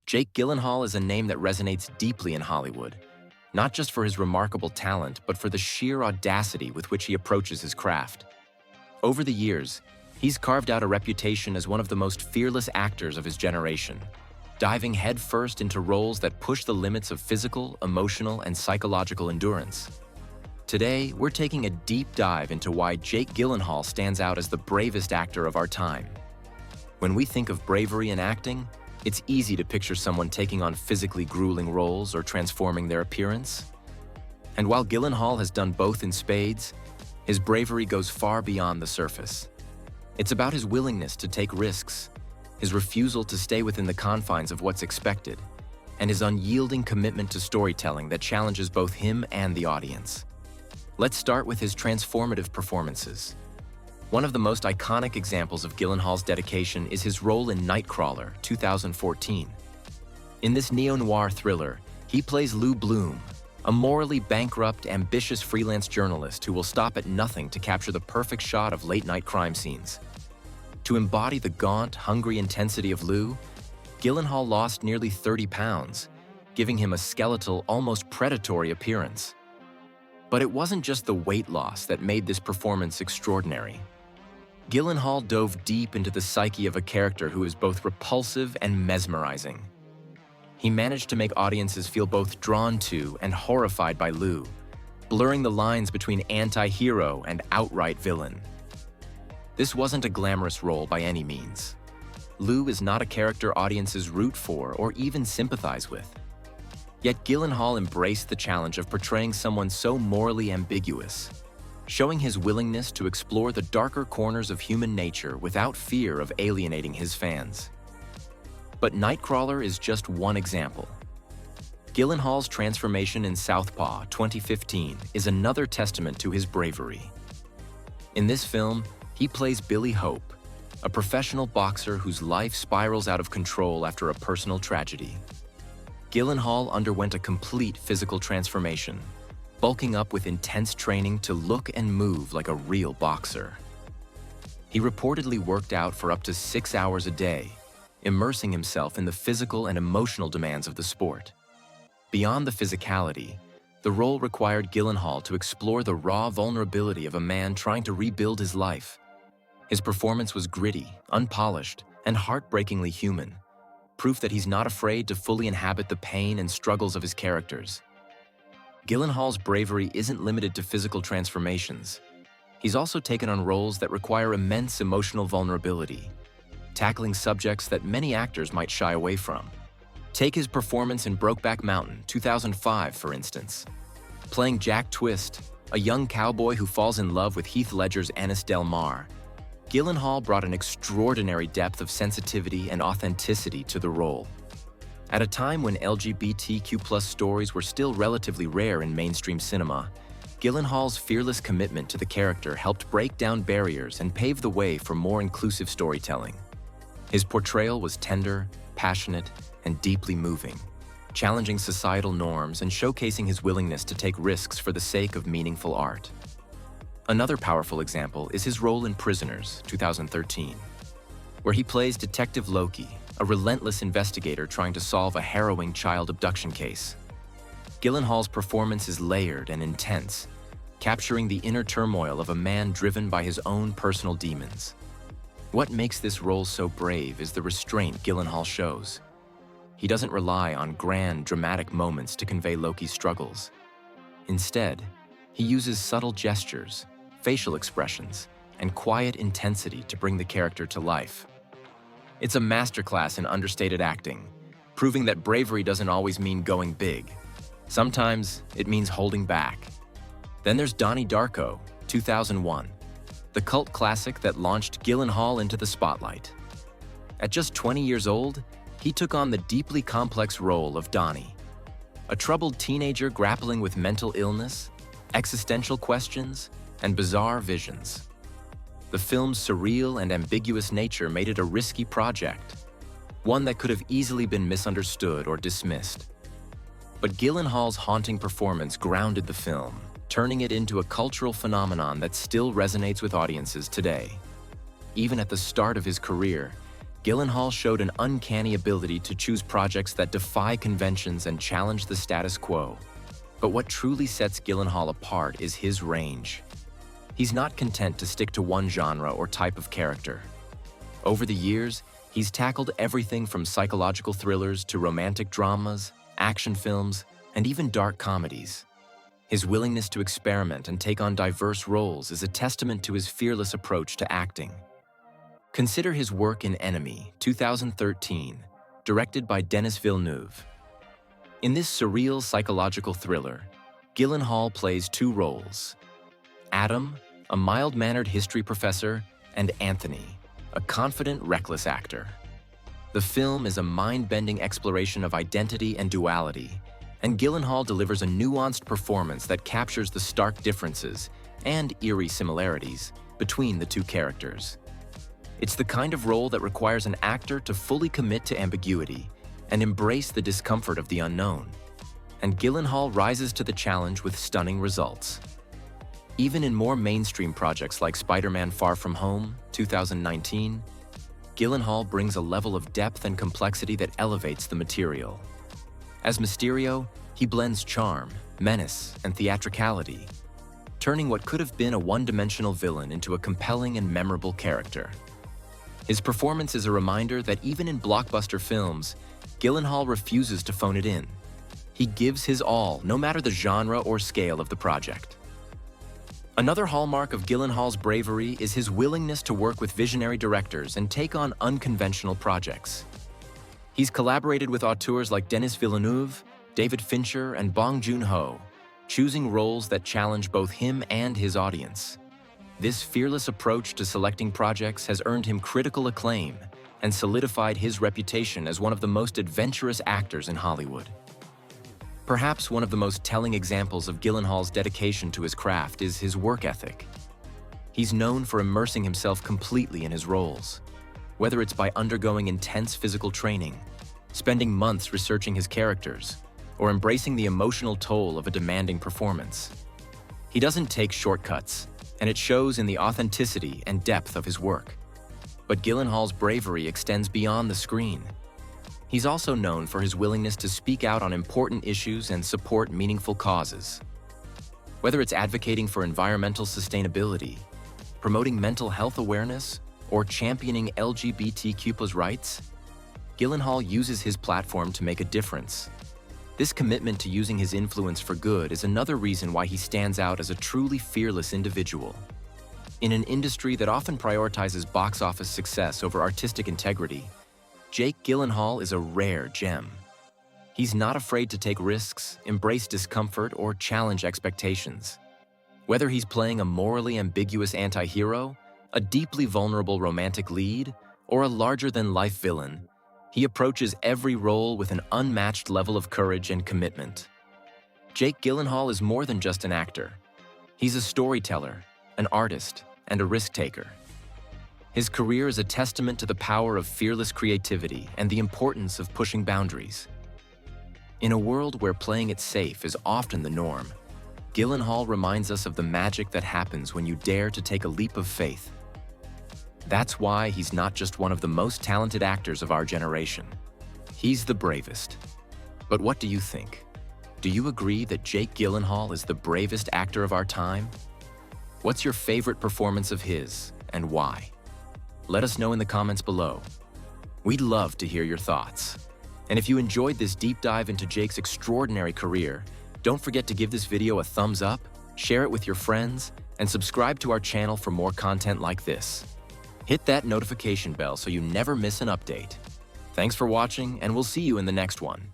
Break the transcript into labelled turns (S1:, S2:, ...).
S1: Jake Gyllenhaal is a name that resonates deeply in Hollywood, not just for his remarkable talent, but for the sheer audacity with which he approaches his craft. Over the years, he's carved out a reputation as one of the most fearless actors of his generation, diving headfirst into roles that push the limits of physical, emotional, and psychological endurance. Today, we're taking a deep dive into why Jake Gyllenhaal stands out as the bravest actor of our time. When we think of bravery in acting, it's easy to picture someone taking on physically grueling roles or transforming their appearance. And while Gyllenhaal has done both in spades, his bravery goes far beyond the surface. It's about his willingness to take risks, his refusal to stay within the confines of what's expected, and his unyielding commitment to storytelling that challenges both him and the audience. Let's start with his transformative performances. One of the most iconic examples of Gyllenhaal's dedication is his role in Nightcrawler, 2014. In this neo-noir thriller, he plays Lou Bloom, a morally bankrupt, ambitious freelance journalist who will stop at nothing to capture the perfect shot of late-night crime scenes. To embody the gaunt, hungry intensity of Lou, Gyllenhaal lost nearly 30 pounds, giving him a skeletal, almost predatory appearance. But it wasn't just the weight loss that made this performance extraordinary. Gyllenhaal dove deep into the psyche of a character who is both repulsive and mesmerizing. He managed to make audiences feel both drawn to and horrified by Lou, blurring the lines between anti-hero and outright villain. This wasn't a glamorous role by any means. Lou is not a character audiences root for or even sympathize with. Yet Gyllenhaal embraced the challenge of portraying someone so morally ambiguous, showing his willingness to explore the darker corners of human nature without fear of alienating his fans. But Nightcrawler is just one example. Gyllenhaal's transformation in Southpaw 2015 is another testament to his bravery. In this film, he plays Billy Hope, a professional boxer whose life spirals out of control after a personal tragedy. Gyllenhaal underwent a complete physical transformation, bulking up with intense training to look and move like a real boxer. He reportedly worked out for up to 6 hours a day, immersing himself in the physical and emotional demands of the sport. Beyond the physicality, the role required Gyllenhaal to explore the raw vulnerability of a man trying to rebuild his life. His performance was gritty, unpolished, and heartbreakingly human, proof that he's not afraid to fully inhabit the pain and struggles of his characters. Gyllenhaal's bravery isn't limited to physical transformations. He's also taken on roles that require immense emotional vulnerability, tackling subjects that many actors might shy away from. Take his performance in Brokeback Mountain, 2005, for instance. Playing Jack Twist, a young cowboy who falls in love with Heath Ledger's Ennis Del Mar, Gyllenhaal brought an extraordinary depth of sensitivity and authenticity to the role. At a time when LGBTQ+ stories were still relatively rare in mainstream cinema, Gyllenhaal's fearless commitment to the character helped break down barriers and pave the way for more inclusive storytelling. His portrayal was tender, passionate, and deeply moving, challenging societal norms and showcasing his willingness to take risks for the sake of meaningful art. Another powerful example is his role in Prisoners, 2013, where he plays Detective Loki, a relentless investigator trying to solve a harrowing child abduction case. Gyllenhaal's performance is layered and intense, capturing the inner turmoil of a man driven by his own personal demons. What makes this role so brave is the restraint Gyllenhaal shows. He doesn't rely on grand, dramatic moments to convey Loki's struggles. Instead, he uses subtle gestures, facial expressions, and quiet intensity to bring the character to life. It's a masterclass in understated acting, proving that bravery doesn't always mean going big. Sometimes it means holding back. Then there's Donnie Darko, 2001, the cult classic that launched Gyllenhaal into the spotlight. At just 20 years old, he took on the deeply complex role of Donnie, a troubled teenager grappling with mental illness, existential questions, and bizarre visions. The film's surreal and ambiguous nature made it a risky project, one that could have easily been misunderstood or dismissed. But Gyllenhaal's haunting performance grounded the film, turning it into a cultural phenomenon that still resonates with audiences today. Even at the start of his career, Gyllenhaal showed an uncanny ability to choose projects that defy conventions and challenge the status quo. But what truly sets Gyllenhaal apart is his range. He's not content to stick to one genre or type of character. Over the years, he's tackled everything from psychological thrillers to romantic dramas, action films, and even dark comedies. His willingness to experiment and take on diverse roles is a testament to his fearless approach to acting. Consider his work in Enemy, 2013, directed by Denis Villeneuve. In this surreal psychological thriller, Gyllenhaal plays two roles: Adam, a mild-mannered history professor, and Anthony, a confident, reckless actor. The film is a mind-bending exploration of identity and duality, and Gyllenhaal delivers a nuanced performance that captures the stark differences and eerie similarities between the two characters. It's the kind of role that requires an actor to fully commit to ambiguity and embrace the discomfort of the unknown, and Gyllenhaal rises to the challenge with stunning results. Even in more mainstream projects like Spider-Man: Far From Home, 2019, Gyllenhaal brings a level of depth and complexity that elevates the material. As Mysterio, he blends charm, menace, and theatricality, turning what could have been a one-dimensional villain into a compelling and memorable character. His performance is a reminder that even in blockbuster films, Gyllenhaal refuses to phone it in. He gives his all, no matter the genre or scale of the project. Another hallmark of Gyllenhaal's bravery is his willingness to work with visionary directors and take on unconventional projects. He's collaborated with auteurs like Denis Villeneuve, David Fincher, and Bong Joon-ho, choosing roles that challenge both him and his audience. This fearless approach to selecting projects has earned him critical acclaim and solidified his reputation as one of the most adventurous actors in Hollywood. Perhaps one of the most telling examples of Gyllenhaal's dedication to his craft is his work ethic. He's known for immersing himself completely in his roles, whether it's by undergoing intense physical training, spending months researching his characters, or embracing the emotional toll of a demanding performance. He doesn't take shortcuts, and it shows in the authenticity and depth of his work. But Gyllenhaal's bravery extends beyond the screen. He's also known for his willingness to speak out on important issues and support meaningful causes. Whether it's advocating for environmental sustainability, promoting mental health awareness, or championing LGBTQ+ rights, Gyllenhaal uses his platform to make a difference. This commitment to using his influence for good is another reason why he stands out as a truly fearless individual. In an industry that often prioritizes box office success over artistic integrity, Jake Gyllenhaal is a rare gem. He's not afraid to take risks, embrace discomfort, or challenge expectations. Whether he's playing a morally ambiguous anti-hero, a deeply vulnerable romantic lead, or a larger-than-life villain, he approaches every role with an unmatched level of courage and commitment. Jake Gyllenhaal is more than just an actor. He's a storyteller, an artist, and a risk-taker. His career is a testament to the power of fearless creativity and the importance of pushing boundaries. In a world where playing it safe is often the norm, Gyllenhaal reminds us of the magic that happens when you dare to take a leap of faith. That's why he's not just one of the most talented actors of our generation. He's the bravest. But what do you think? Do you agree that Jake Gyllenhaal is the bravest actor of our time? What's your favorite performance of his, and why? Let us know in the comments below. We'd love to hear your thoughts. And if you enjoyed this deep dive into Jake's extraordinary career, don't forget to give this video a thumbs up, share it with your friends, and subscribe to our channel for more content like this. Hit that notification bell so you never miss an update. Thanks for watching, and we'll see you in the next one.